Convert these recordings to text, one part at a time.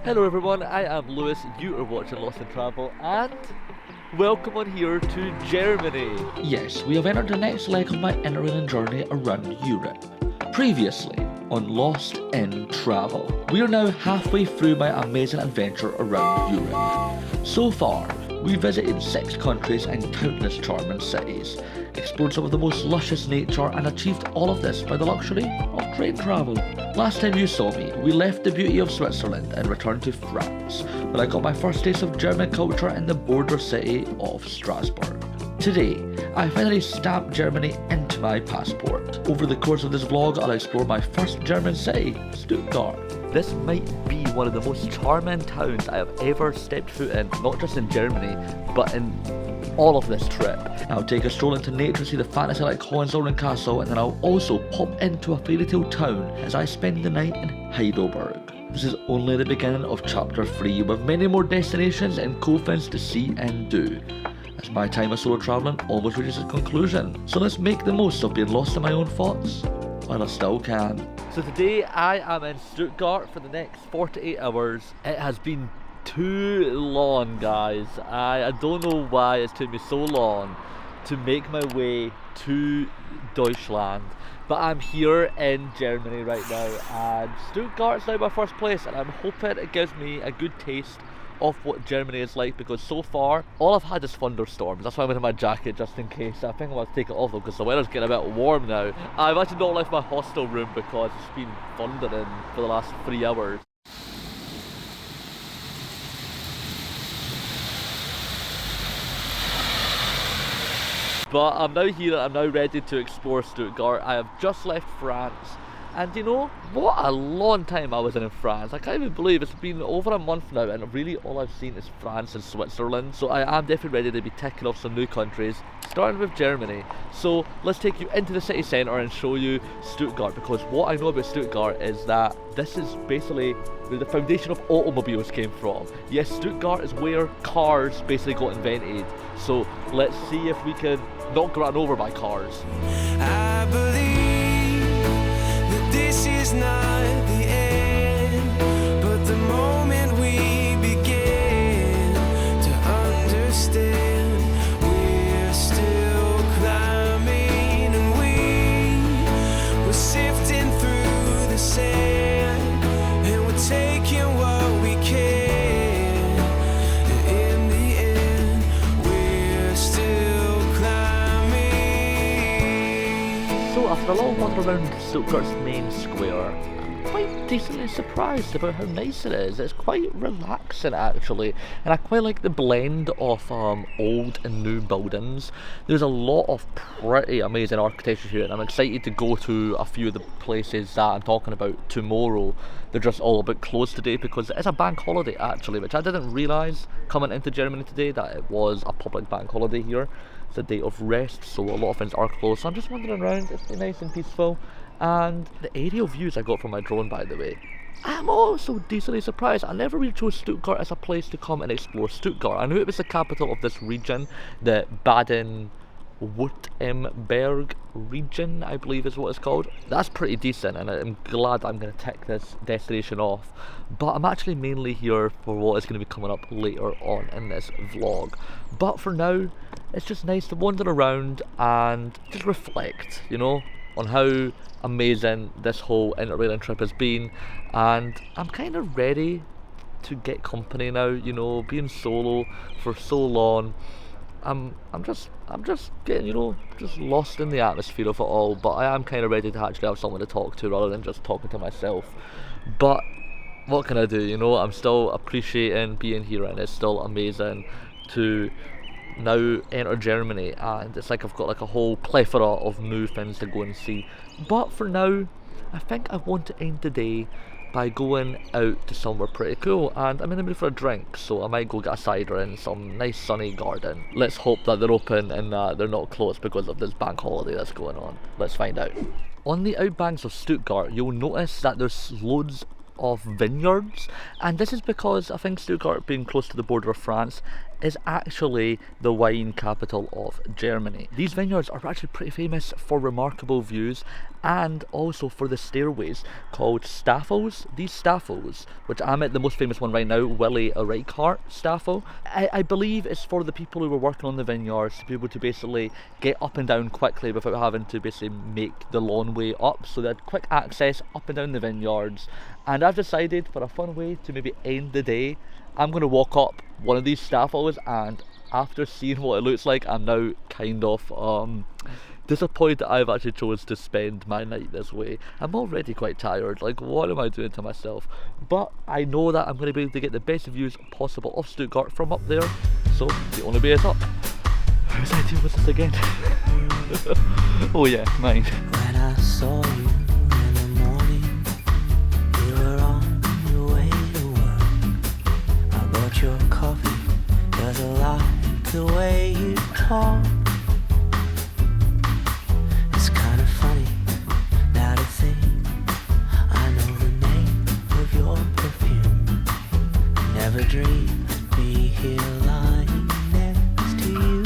Hello everyone, I am Lewis, you are watching Lost in Travel, and welcome on here to Germany. Yes, we have entered the next leg of my interrailing journey around Europe. Previously on Lost in Travel, we are now halfway through my amazing adventure around Europe. So far, we visited 6 countries and countless charming cities, explored some of the most luscious nature, and achieved all of this by the luxury of train travel. Last time you saw me, we left the beauty of Switzerland and returned to France, where I got my first taste of German culture in the border city of Strasbourg. Today, I finally stamped Germany into my passport. Over the course of this vlog, I'll explore my first German city, Stuttgart. This might be one of the most charming towns I have ever stepped foot in, not just in Germany, but in all of this trip. I'll take a stroll into nature, see the fantasy-like Hohenzollern Castle, and then I'll also pop into a fairytale town as I spend the night in Heidelberg. This is only the beginning of chapter 3, with many more destinations and cool things to see and do, as my time of solo travelling almost reaches its conclusion. So let's make the most of being lost in my own thoughts, while I still can. So today I am in Stuttgart for the next 48 hours. It has been too long, guys. I don't know why it's taken me so long to make my way to Deutschland, but I'm here in Germany right now, and Stuttgart's now my first place, and I'm hoping it gives me a good taste of what Germany is like, because so far all I've had is thunderstorms. That's why I'm wearing my jacket, just in case. I think I'm going to take it off though, because the weather's getting a bit warm now. I've actually not left my hostel room because it's been thundering for the last 3 hours. But I'm now here, I'm now ready to explore Stuttgart. I have just left France, and you know, what a long time I was in France. I can't even believe it's been over a month now, and really all I've seen is France and Switzerland. So I am definitely ready to be ticking off some new countries, starting with Germany. So let's take you into the city centre and show you Stuttgart, because what I know about Stuttgart is that this is basically where the foundation of automobiles came from. Yes, Stuttgart is where cars basically got invented. So let's see if we can not get run over by cars. I believe that this is not the end, but the moment we begin to understand, we're still climbing, and we're sifting through the sand, and we're taking what we can. In the end, we're still climbing. So after a long wander around Stuttgart's main square, I'm quite decently surprised about how nice it is. It's quite relaxing actually, and I quite like the blend of old and new buildings. There's a lot of pretty amazing architecture here, and I'm excited to go to a few of the places that I'm talking about tomorrow. They're just all a bit closed today because it is a bank holiday actually, which I didn't realise coming into Germany today, that it was a public bank holiday here. It's a day of rest, so a lot of things are closed. So I'm just wandering around, it's been nice and peaceful. And the aerial views I got from my drone, by the way, I'm also decently surprised. I never really chose Stuttgart as a place to come and explore Stuttgart. I knew it was the capital of this region, the Baden-Württemberg region, I believe is what it's called. That's pretty decent, and I'm glad I'm going to tick this destination off. But I'm actually mainly here for what is going to be coming up later on in this vlog. But for now, it's just nice to wander around and just reflect, you know, on how amazing this whole interrailing trip has been. And I'm kind of ready to get company now, you know, being solo for so long. I'm just getting, you know, just lost in the atmosphere of it all, but I am kind of ready to actually have someone to talk to rather than just talking to myself. But what can I do, you know, I'm still appreciating being here, and it's still amazing to now enter Germany, and it's like I've got like a whole plethora of new things to go and see. But for now, I think I want to end the day by going out to somewhere pretty cool, and I'm in the mood for a drink, so I might go get a cider in some nice sunny garden. Let's hope that they're open and that they're not closed because of this bank holiday that's going on. Let's find out. On the outbanks of Stuttgart, you'll notice that there's loads of vineyards, and this is because I think Stuttgart being close to the border of France is actually the wine capital of Germany. These vineyards are actually pretty famous for remarkable views and also for the stairways called staffos. These staffos, which I'm at the most famous one right now, Willy Reichardt staffo, I believe it's for the people who were working on the vineyards to be able to basically get up and down quickly without having to basically make the long way up, so they had quick access up and down the vineyards. And I've decided, for a fun way to maybe end the day, I'm going to walk up one of these staffos, and after seeing what it looks like, I'm now kind of disappointed that I've actually chose to spend my night this way. I'm already quite tired, like what am I doing to myself? But I know that I'm going to be able to get the best views possible of Stuttgart from up there, so the only way is up. Whose idea was this again? Oh yeah, mine. When I saw you in the morning, you were on your way to work. I bought your coffee, 'cause I like the way you talk. It's kind of funny now to think I know the name of your perfume. Never dreamed I'd be here lying next to you.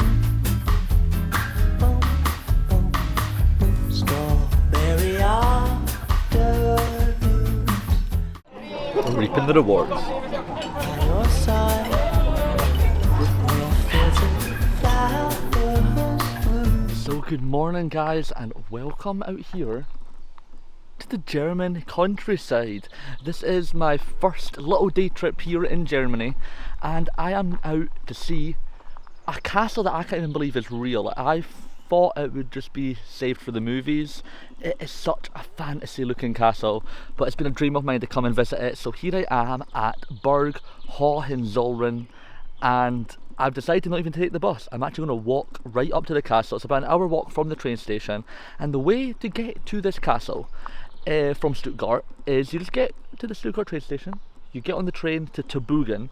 Strawberry afternoons Reaping the rewards. by your side, your filtered flowers. So good morning guys, and welcome out here to the German countryside. This is my first little day trip here in Germany, and I am out to see a castle that I can't even believe is real. I thought it would just be saved for the movies. It is such a fantasy looking castle, but it's been a dream of mine to come and visit it. So here I am at Burg Hohenzollern, and I've decided to not even take the bus. I'm actually going to walk right up to the castle. It's about an hour walk from the train station, and the way to get to this castle from Stuttgart is you just get to the Stuttgart train station, you get on the train to Tübingen,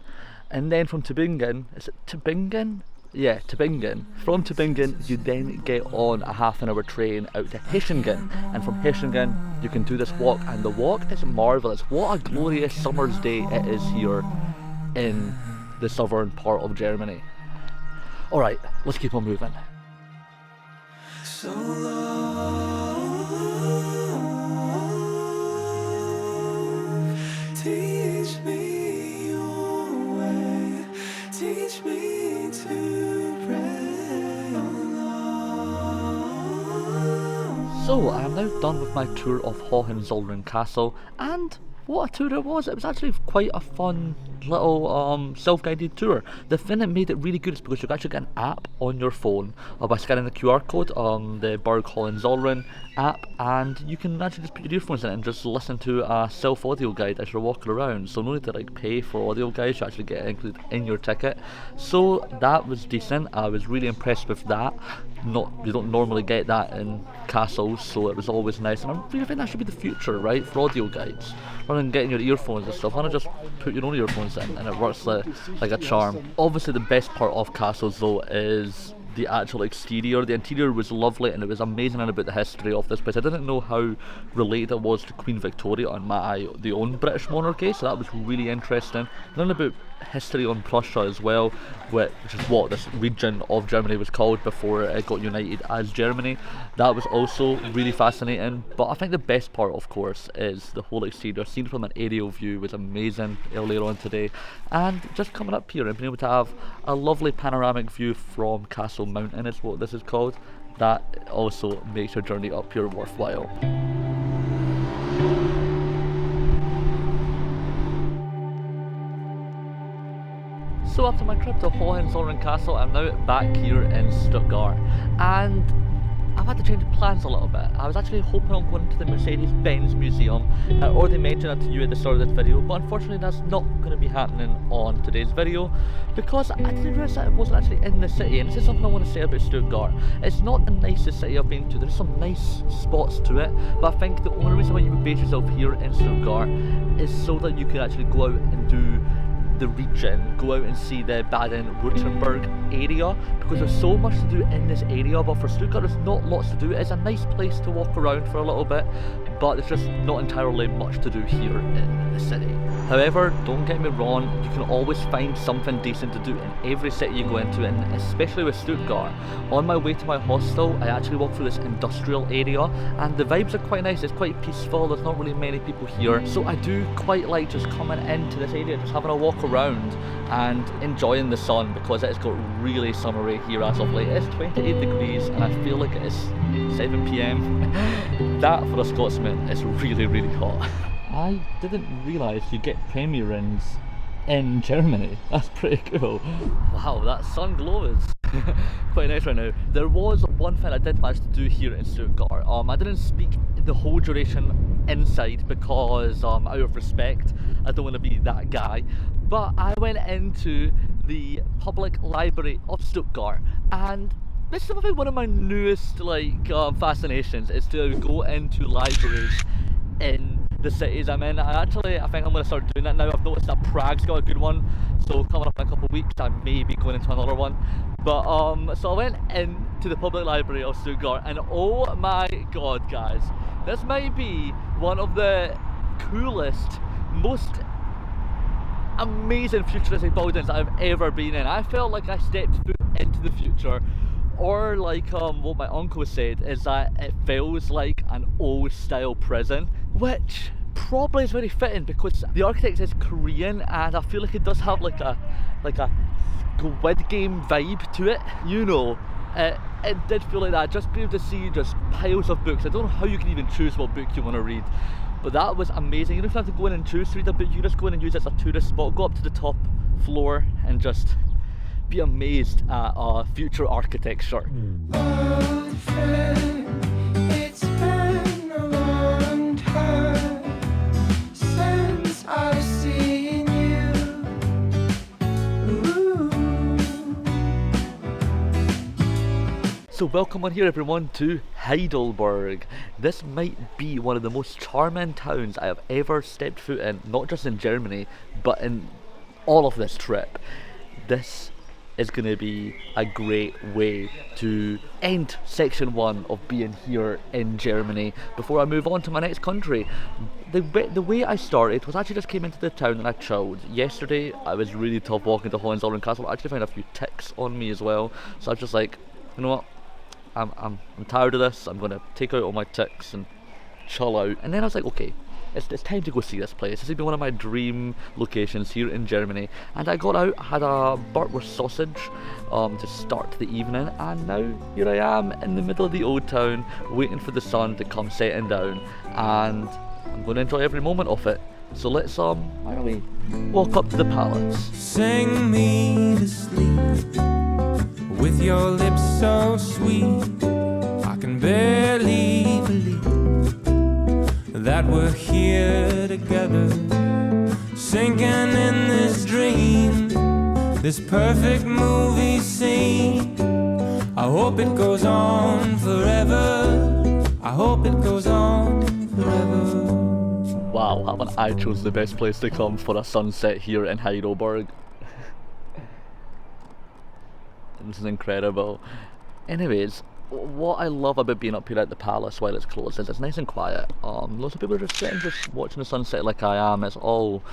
and then from Tübingen, is it Tübingen? Yeah, Tübingen. From Tübingen, you then get on a half-an-hour train out to Hechingen, and from Hechingen you can do this walk, and the walk is marvellous. What a glorious summer's day it is here in the southern part of Germany. Alright, let's keep on moving. So long, teach me your way, teach me to pray alone. So, I am now done with my tour of Hohenzollern Castle, and what a tour it was. It was actually quite a fun little self-guided tour. The thing that made it really good is because you can actually get an app on your phone by scanning the QR code on the Burg Hohenzollern app, and you can actually just put your earphones in it and just listen to a self-audio guide as you're walking around. So no need to like pay for audio guides, you actually get it included in your ticket. So that was decent. I was really impressed with that. You don't normally get that in castles, so it was always nice, and I really think that should be the future, right, for audio guides. Rather than getting your earphones and stuff, why not just put your own earphones in, and it works like a charm. Obviously the best part of castles though is the actual exterior. The interior was lovely, and it was amazing about the history of this place. I didn't know how related it was to Queen Victoria and the own British monarchy, so that was really interesting. Learned about history on Prussia as well, which is what this region of Germany was called before it got united as Germany. That was also really fascinating, but I think the best part of course is the whole exterior. Seen from an aerial view was amazing earlier on today, and just coming up here and being able to have a lovely panoramic view from Castle Mountain is what this is called. That also makes your journey up here worthwhile. So after my trip to Hohenzollern Castle, I'm now back here in Stuttgart, and I've had to change plans a little bit. I was actually hoping on going to the Mercedes-Benz Museum. I already mentioned that to you at the start of this video, but unfortunately that's not going to be happening on today's video because I didn't realise that it wasn't actually in the city, and this is something I want to say about Stuttgart. It's not the nicest city I've been to. There's some nice spots to it, but I think the only reason why you would base yourself here in Stuttgart is so that you can actually go out and do the region, go out and see the Baden-Württemberg area, because there's so much to do in this area. But for Stuttgart, there's not lots to do. It's a nice place to walk around for a little bit, but there's just not entirely much to do here in the city. However, don't get me wrong, you can always find something decent to do in every city you go into, and especially with Stuttgart. On my way to my hostel, I actually walked through this industrial area, and the vibes are quite nice. It's quite peaceful, there's not really many people here, so I do quite like just coming into this area, just having a walk around and enjoying the sun, because it's got really summery here as of late. It's 28 degrees and I feel like it's 7 PM. That for a Scotsman is really, really hot. I didn't realise you get Premier Inns in Germany. That's pretty cool. Wow, that sun glow is quite nice right now. There was one thing I did manage to do here in Stuttgart. I didn't speak the whole duration inside because out of respect, I don't want to be that guy. But I went into the public library of Stuttgart, and this is probably one of my newest fascinations, is to go into libraries in the cities I'm in. I think I'm going to start doing that now. I've noticed that Prague's got a good one, so coming up in a couple of weeks I may be going into another one. But so I went into the public library of Stuttgart, and oh my god guys, this might be one of the coolest, most amazing futuristic buildings I've ever been in. I felt like I stepped foot into the future, or like what my uncle said, is that it feels like an old style prison, which probably is very fitting because the architect is Korean, and I feel like it does have like a Squid Game vibe to it, you know. It did feel like that. Just be able to see just piles of books. I don't know how you can even choose what book you want to read, but that was amazing. You don't have to go in and choose to read a book, you just go in and use it as a tourist spot. Go up to the top floor and just be amazed at future architecture. Old friend, it's been a long time since I've seen you. Ooh. So welcome on here everyone to Heidelberg. This might be one of the most charming towns I have ever stepped foot in, not just in Germany, but in all of this trip. This is going to be a great way to end section 1 of being here in Germany before I move on to my next country. The way I started was I actually just came into the town and I chilled. Yesterday I was really tough walking to Hohenzollern Castle. I actually found a few ticks on me as well, so I was just like, you know what, I'm tired of this, I'm going to take out all my ticks and chill out. And then I was like, okay, it's time to go see this place. This has been one of my dream locations here in Germany, and I got out, had a bratwurst sausage to start the evening, and now here I am in the middle of the old town waiting for the sun to come setting down, and I'm going to enjoy every moment of it. So let's why don't we walk up to the palace. Sing me to sleep with your lips so sweet. I can barely believe that we're here together, sinking in this dream, this perfect movie scene. I hope it goes on forever. I hope it goes on forever. Wow, haven't I chose the best place to come for a sunset here in Heidelberg? This is incredible. Anyways, what I love about being up here at the palace while it's closed is it's nice and quiet. Lots of people are just sitting, just watching the sunset like I am. It's all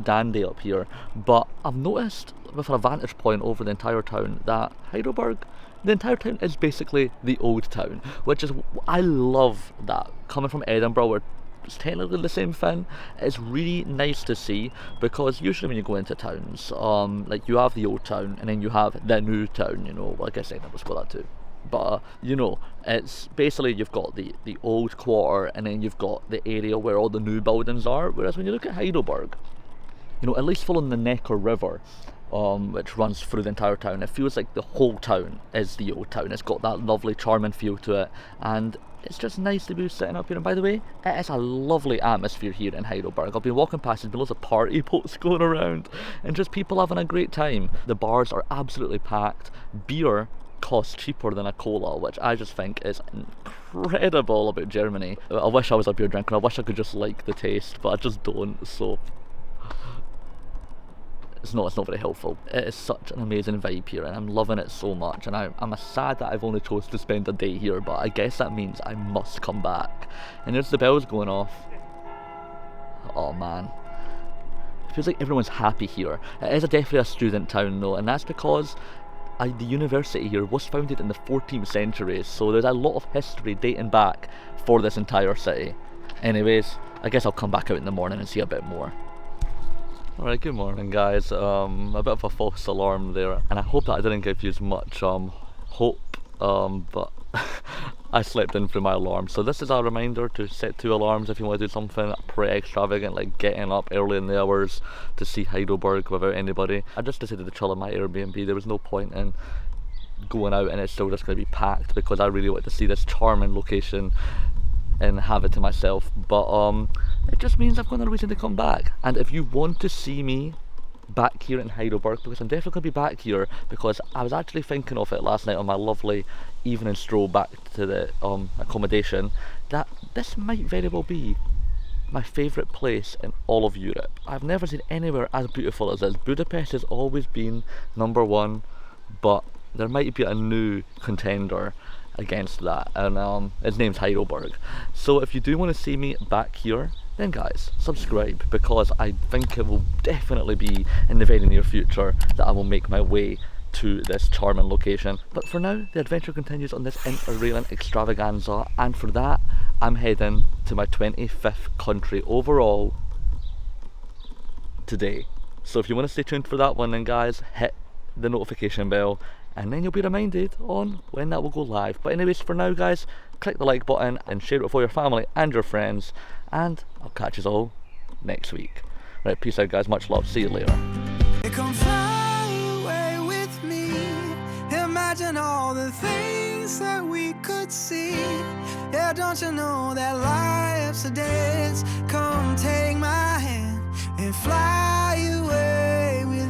dandy up here. But I've noticed with a vantage point over the entire town that Heidelberg, the entire town is basically the old town, which is, I love that. Coming from Edinburgh, where it's technically the same thing, it's really nice to see, because usually when you go into towns, like you have the old town and then you have the new town, you know, like I said, I've got that too. But you know, it's basically you've got the old quarter and then you've got the area where all the new buildings are. Whereas when you look at Heidelberg, you know, at least following the Neckar River, which runs through the entire town, it feels like the whole town is the old town. It's got that lovely charming feel to it, and it's just nice to be sitting up here. And by the way, it is a lovely atmosphere here in Heidelberg. I've been walking past, there's been loads of party boats going around and just people having a great time. The bars are absolutely packed. Beer costs cheaper than a cola, which I just think is incredible about Germany. I wish I was a beer drinker. I wish I could just like the taste, but I just don't. So it's not very helpful. It is such an amazing vibe here, and I'm loving it so much, and I'm sad that I've only chose to spend a day here, but I guess that means I must come back. And there's the bells going off. Oh man, it feels like everyone's happy here. It is definitely a student town though, and that's because the university here was founded in the 14th century, so there's a lot of history dating back for this entire city. Anyways, I guess I'll come back out in the morning and see a bit more. Alright, good morning guys. A bit of a false alarm there, and I hope that I didn't give you as much hope, but I slept in through my alarm. So this is a reminder to set 2 alarms if you want to do something pretty extravagant, like getting up early in the hours to see Heidelberg without anybody. I just decided to chill in my Airbnb. There was no point in going out and it's still just going to be packed, because I really want to see this charming location and have it to myself. But it just means I've got no reason to come back. And if you want to see me back here in Heidelberg, because I'm definitely going to be back here, because I was actually thinking of it last night on my lovely evening stroll back to the accommodation, that this might very well be my favourite place in all of Europe. I've never seen anywhere as beautiful as this. Budapest has always been #1, but there might be a new contender against that, and his name's Heidelberg. So if you do want to see me back here, then guys, subscribe, because I think it will definitely be in the very near future that I will make my way to this charming location. But for now, the adventure continues on this Interrailing extravaganza, and for that I'm heading to my 25th country overall today. So if you want to stay tuned for that one, then guys, hit the notification bell, and then you'll be reminded on when that will go live. But anyways, for now guys, click the like button and share it for your family and your friends, and I'll catch you all next week. Right, peace out guys, much love, see you later. Come fly away with me. Imagine all the things that we could see. Yeah, don't you know that life's a dance? Come take my hand and fly away with me.